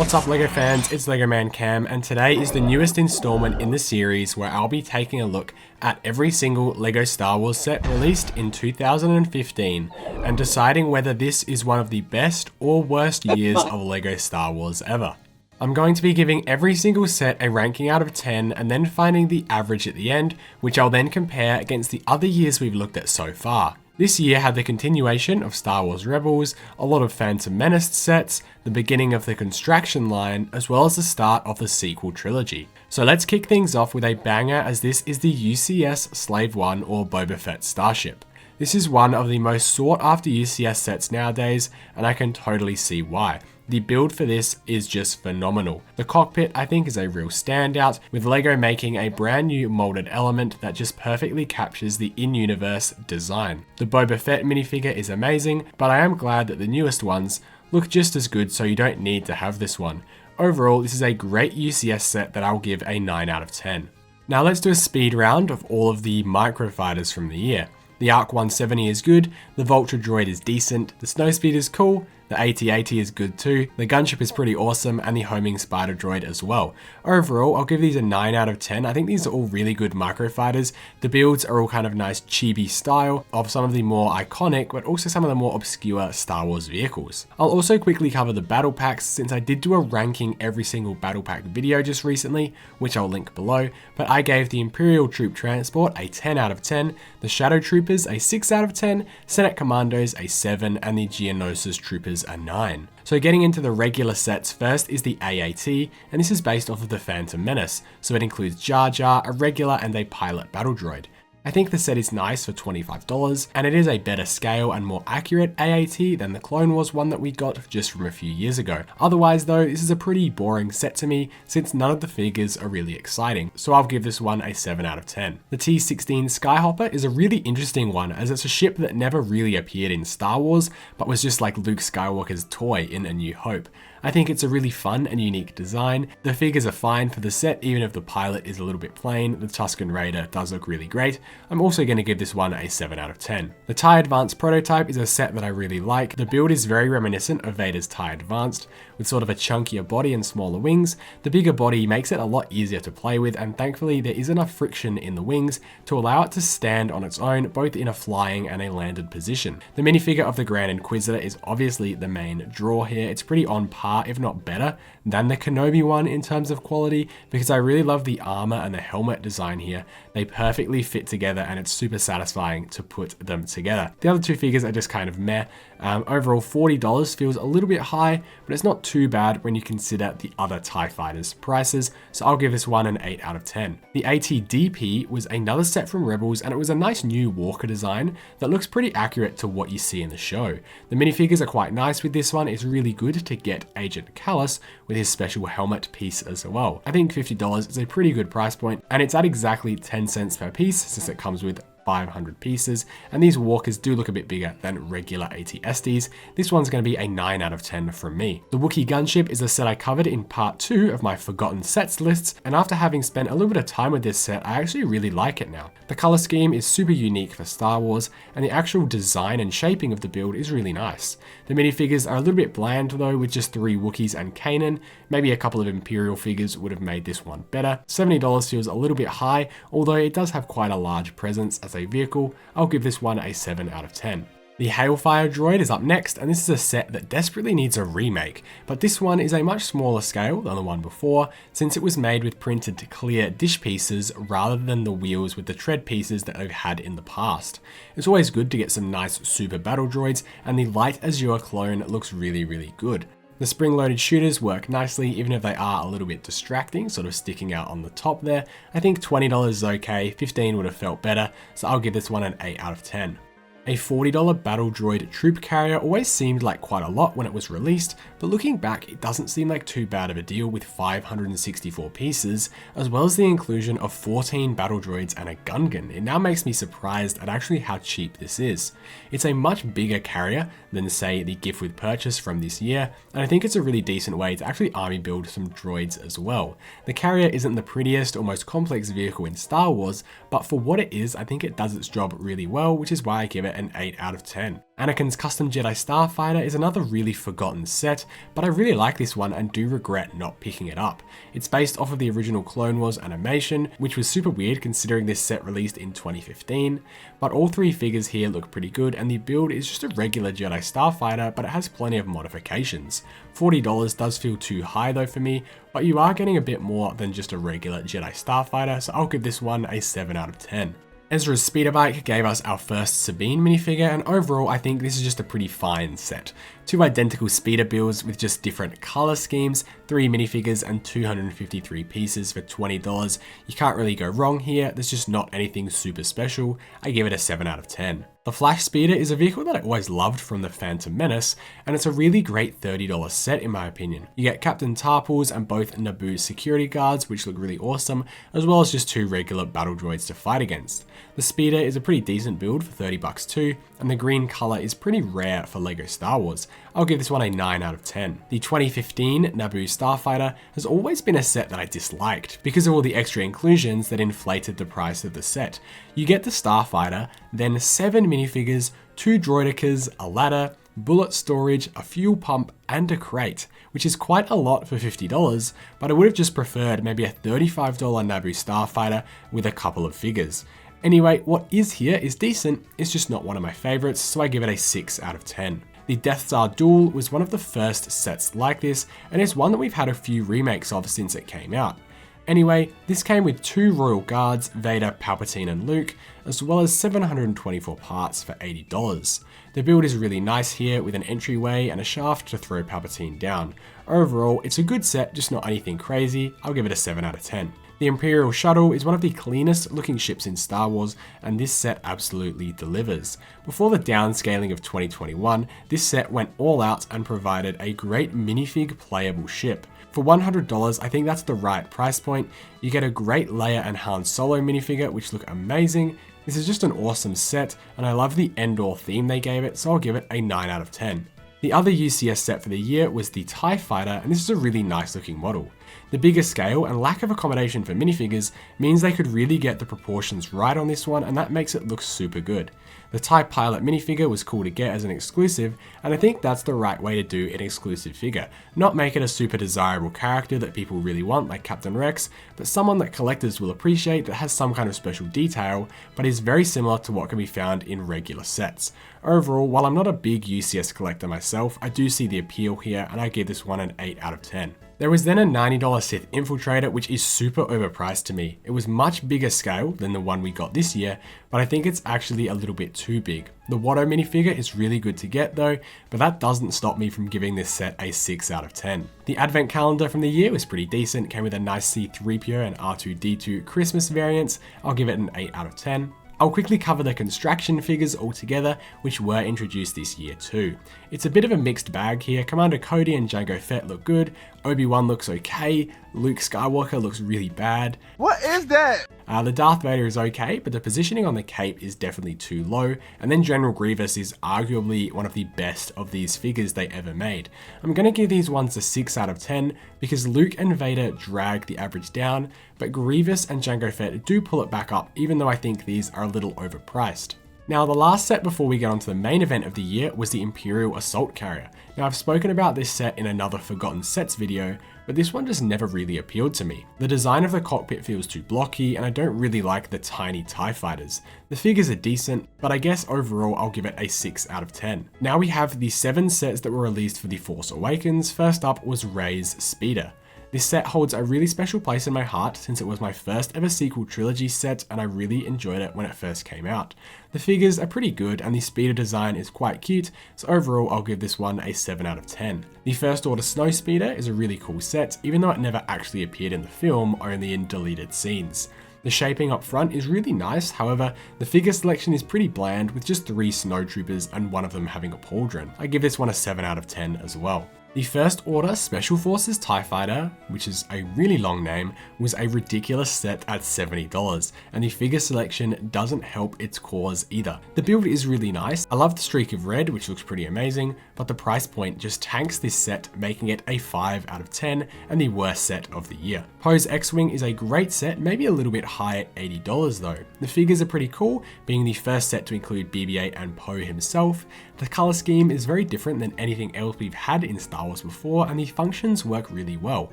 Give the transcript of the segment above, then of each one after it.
What's up LEGO fans, it's LEGO Man Cam, and today is the newest installment in the series where I'll be taking a look at every single LEGO Star Wars set released in 2015 and deciding whether this is one of the best or worst years of LEGO Star Wars ever. I'm going to be giving every single set a ranking out of 10 and then finding the average at the end, which I'll then compare against the other years we've looked at so far. This year had the continuation of Star Wars Rebels, a lot of Phantom Menace sets, the beginning of the Construction line, as well as the start of the sequel trilogy. So let's kick things off with a banger, as this is the UCS Slave 1 or Boba Fett Starship. This is one of the most sought after UCS sets nowadays, and I can totally see why. The build for this is just phenomenal. The cockpit I think is a real standout, with LEGO making a brand new molded element that just perfectly captures the in-universe design. The Boba Fett minifigure is amazing, but I am glad that the newest ones look just as good, so you don't need to have this one. Overall, this is a great UCS set that I'll give a 9 out of 10. Now let's do a speed round of all of the Microfighters from the year. The ARC 170 is good, the Vulture Droid is decent, the Snowspeed is cool, the AT-AT is good too, the Gunship is pretty awesome, and the Homing Spider Droid as well. Overall, I'll give these a 9 out of 10. I think these are all really good Microfighters. The builds are all kind of nice chibi style of some of the more iconic, but also some of the more obscure Star Wars vehicles. I'll also quickly cover the battle packs, since I did do a ranking every single battle pack video just recently, which I'll link below, but I gave the Imperial Troop Transport a 10 out of 10, the Shadow Troopers a 6 out of 10, Senate Commandos a 7, and the Geonosis Troopers a 9. So getting into the regular sets, first is the AAT, and this is based off of the Phantom Menace, so it includes Jar Jar, a regular, and a pilot battle droid. I think the set is nice for $25, and it is a better scale and more accurate AAT than the Clone Wars one that we got just from a few years ago. Otherwise though, this is a pretty boring set to me, since none of the figures are really exciting, so I'll give this one a 7 out of 10. The T-16 Skyhopper is a really interesting one, as it's a ship that never really appeared in Star Wars, but was just like Luke Skywalker's toy in A New Hope. I think it's a really fun and unique design. The figures are fine for the set, even if the pilot is a little bit plain. The Tusken Raider does look really great. I'm also going to give this one a 7 out of 10. The TIE Advanced Prototype is a set that I really like. The build is very reminiscent of Vader's TIE Advanced, with sort of a chunkier body and smaller wings. The bigger body makes it a lot easier to play with, and thankfully there is enough friction in the wings to allow it to stand on its own, both in a flying and a landed position. The minifigure of the Grand Inquisitor is obviously the main draw here. It's pretty on par, if not better, than the Kenobi one in terms of quality, because I really love the armor and the helmet design here. They perfectly fit together, and it's super satisfying to put them together. The other two figures are just kind of meh. Overall, $40 feels a little bit high, but it's not too bad when you consider the other TIE Fighters prices, so I'll give this one an 8 out of 10. The AT-DP was another set from Rebels, and it was a nice new walker design that looks pretty accurate to what you see in the show. The minifigures are quite nice with this one. It's really good to get Agent Kallus with his special helmet piece as well. I think $50 is a pretty good price point, and it's at exactly 10 cents per piece, since it comes with 500 pieces, and these walkers do look a bit bigger than regular AT-STs. This one's going to be a 9 out of 10 from me. The Wookiee Gunship is a set I covered in part 2 of my Forgotten Sets lists, and after having spent a little bit of time with this set, I actually really like it now. The color scheme is super unique for Star Wars, and the actual design and shaping of the build is really nice. The minifigures are a little bit bland though, with just 3 Wookiees and Kanan. Maybe a couple of Imperial figures would have made this one better. $70 feels a little bit high, although it does have quite a large presence as a vehicle. I'll give this one a 7 out of 10. The Hailfire Droid is up next, and this is a set that desperately needs a remake, but this one is a much smaller scale than the one before, since it was made with printed clear dish pieces rather than the wheels with the tread pieces that they've had in the past. It's always good to get some nice super battle droids, and the Light Azure clone looks really good. The spring-loaded shooters work nicely, even if they are a little bit distracting, sort of sticking out on the top there. I think $20 is okay, $15 would have felt better, so I'll give this one an 8 out of 10. A $40 Battle Droid Troop Carrier always seemed like quite a lot when it was released, but looking back, it doesn't seem like too bad of a deal with 564 pieces, as well as the inclusion of 14 battle droids and a Gungan. It now makes me surprised at actually how cheap this is. It's a much bigger carrier than, say, the gift with purchase from this year, and I think it's a really decent way to actually army build some droids as well. The carrier isn't the prettiest or most complex vehicle in Star Wars, but for what it is, I think it does its job really well, which is why I give it it an 8 out of 10. Anakin's Custom Jedi Starfighter is another really forgotten set, but I really like this one and do regret not picking it up. It's based off of the original Clone Wars animation, which was super weird considering this set released in 2015, but all three figures here look pretty good and the build is just a regular Jedi Starfighter, but it has plenty of modifications. $40 does feel too high though for me, but you are getting a bit more than just a regular Jedi Starfighter, so I'll give this one a 7 out of 10. Ezra's speeder bike gave us our first Sabine minifigure, and overall I think this is just a pretty fine set. Two identical speeder builds with just different color schemes, 3 minifigures and 253 pieces for $20. You can't really go wrong here, there's just not anything super special. I give it a 7 out of 10. The Flash Speeder is a vehicle that I always loved from the Phantom Menace, and it's a really great $30 set in my opinion. You get Captain Tarpals and both Naboo security guards, which look really awesome, as well as just 2 regular battle droids to fight against. The Speeder is a pretty decent build for $30 too, and the green color is pretty rare for LEGO Star Wars. I'll give this one a 9 out of 10. The 2015 Naboo Starfighter has always been a set that I disliked because of all the extra inclusions that inflated the price of the set. You get the Starfighter, then 7 minifigures, 2 droidicas, a ladder, bullet storage, a fuel pump, and a crate, which is quite a lot for $50, but I would have just preferred maybe a $35 Naboo Starfighter with a couple of figures. Anyway, what is here is decent, it's just not one of my favorites, so I give it a 6 out of 10. The Death Star Duel was one of the first sets like this, and it's one that we've had a few remakes of since it came out. Anyway, this came with 2 Royal Guards, Vader, Palpatine, and Luke, as well as 724 parts for $80. The build is really nice here with an entryway and a shaft to throw Palpatine down. Overall, it's a good set, just not anything crazy. I'll give it a 7 out of 10. The Imperial Shuttle is one of the cleanest looking ships in Star Wars, and this set absolutely delivers. Before the downscaling of 2021, this set went all out and provided a great minifig playable ship. For $100, I think that's the right price point. You get a great Leia and Han Solo minifigure, which look amazing. This is just an awesome set, and I love the Endor theme they gave it, so I'll give it a 9 out of 10. The other UCS set for the year was the TIE Fighter, and this is a really nice looking model. The bigger scale and lack of accommodation for minifigures means they could really get the proportions right on this one, and that makes it look super good. The TIE Pilot minifigure was cool to get as an exclusive, and I think that's the right way to do an exclusive figure. Not make it a super desirable character that people really want like Captain Rex, but someone that collectors will appreciate that has some kind of special detail, but is very similar to what can be found in regular sets. Overall, while I'm not a big UCS collector myself, I do see the appeal here, and I give this one an 8 out of 10. There was then a $90 Sith Infiltrator, which is super overpriced to me. It was much bigger scale than the one we got this year, but I think it's actually a little bit too big. The Watto minifigure is really good to get though, but that doesn't stop me from giving this set a 6 out of 10. The advent calendar from the year was pretty decent, came with a nice C-3PO and R2-D2 Christmas variants. I'll give it an 8 out of 10. I'll quickly cover the construction figures altogether, which were introduced this year too. It's a bit of a mixed bag here. Commander Cody and Jango Fett look good, Obi-Wan looks okay, Luke Skywalker looks really bad. What is that? The Darth Vader is okay, but the positioning on the cape is definitely too low, and then General Grievous is arguably one of the best of these figures they ever made. I'm going to give these ones a 6 out of 10 because Luke and Vader drag the average down, but Grievous and Jango Fett do pull it back up, even though I think these are a little overpriced. Now, the last set before we get on to the main event of the year was the Imperial Assault Carrier. Now, I've spoken about this set in another Forgotten Sets video, but this one just never really appealed to me. The design of the cockpit feels too blocky, and I don't really like the tiny TIE fighters. The figures are decent, but I guess overall I'll give it a 6 out of 10. Now we have the 7 sets that were released for The Force Awakens. First up was Rey's Speeder. This set holds a really special place in my heart since it was my first ever sequel trilogy set and I really enjoyed it when it first came out. The figures are pretty good and the speeder design is quite cute, so overall I'll give this one a 7 out of 10. The First Order Snow Speeder is a really cool set, even though it never actually appeared in the film, only in deleted scenes. The shaping up front is really nice, however, the figure selection is pretty bland with just 3 snowtroopers and one of them having a pauldron. I give this one a 7 out of 10 as well. The First Order Special Forces TIE Fighter, which is a really long name, was a ridiculous set at $70, and the figure selection doesn't help its cause either. The build is really nice, I love the streak of red, which looks pretty amazing, but the price point just tanks this set, making it a 5 out of 10 and the worst set of the year. Poe's X-Wing is a great set, maybe a little bit high at $80 though. The figures are pretty cool, being the first set to include BB-8 and Poe himself. The color scheme is very different than anything else we've had in Star Wars before, and the functions work really well.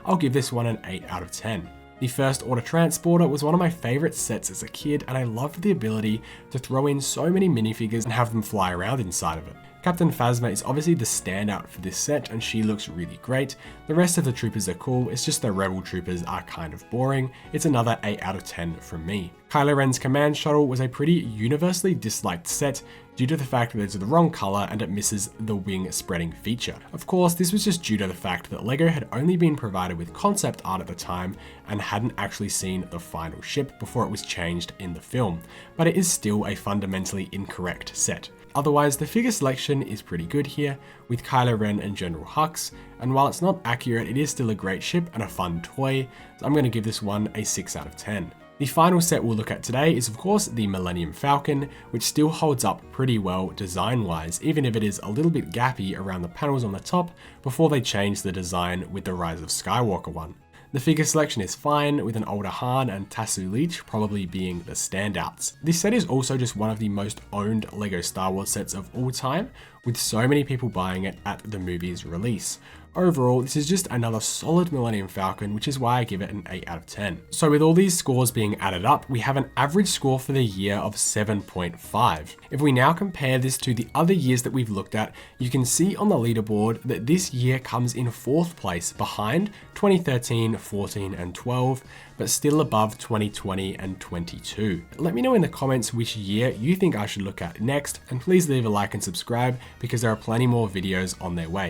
I'll give this one an 8 out of 10. The First Order Transporter was one of my favorite sets as a kid, and I loved the ability to throw in so many minifigures and have them fly around inside of it. Captain Phasma is obviously the standout for this set, and she looks really great. The rest of the troopers are cool, it's just the Rebel troopers are kind of boring. It's another 8 out of 10 from me. Kylo Ren's command shuttle was a pretty universally disliked set due to the fact that it's the wrong color and it misses the wing spreading feature. Of course, this was just due to the fact that LEGO had only been provided with concept art at the time and hadn't actually seen the final ship before it was changed in the film, but it is still a fundamentally incorrect set. Otherwise, the figure selection is pretty good here, with Kylo Ren and General Hux, and while it's not accurate, it is still a great ship and a fun toy, so I'm going to give this one a 6 out of 10. The final set we'll look at today is of course the Millennium Falcon, which still holds up pretty well design-wise, even if it is a little bit gappy around the panels on the top before they changed the design with the Rise of Skywalker one. The figure selection is fine, with an older Han and Tasu Leech probably being the standouts. This set is also just one of the most owned LEGO Star Wars sets of all time, with so many people buying it at the movie's release. Overall, this is just another solid Millennium Falcon, which is why I give it an 8 out of 10. So with all these scores being added up, we have an average score for the year of 7.5. If we now compare this to the other years that we've looked at, you can see on the leaderboard that this year comes in 4th place behind 2013, 14 and 12, but still above 2020 and 22. Let me know in the comments which year you think I should look at next, and please leave a like and subscribe because there are plenty more videos on their way.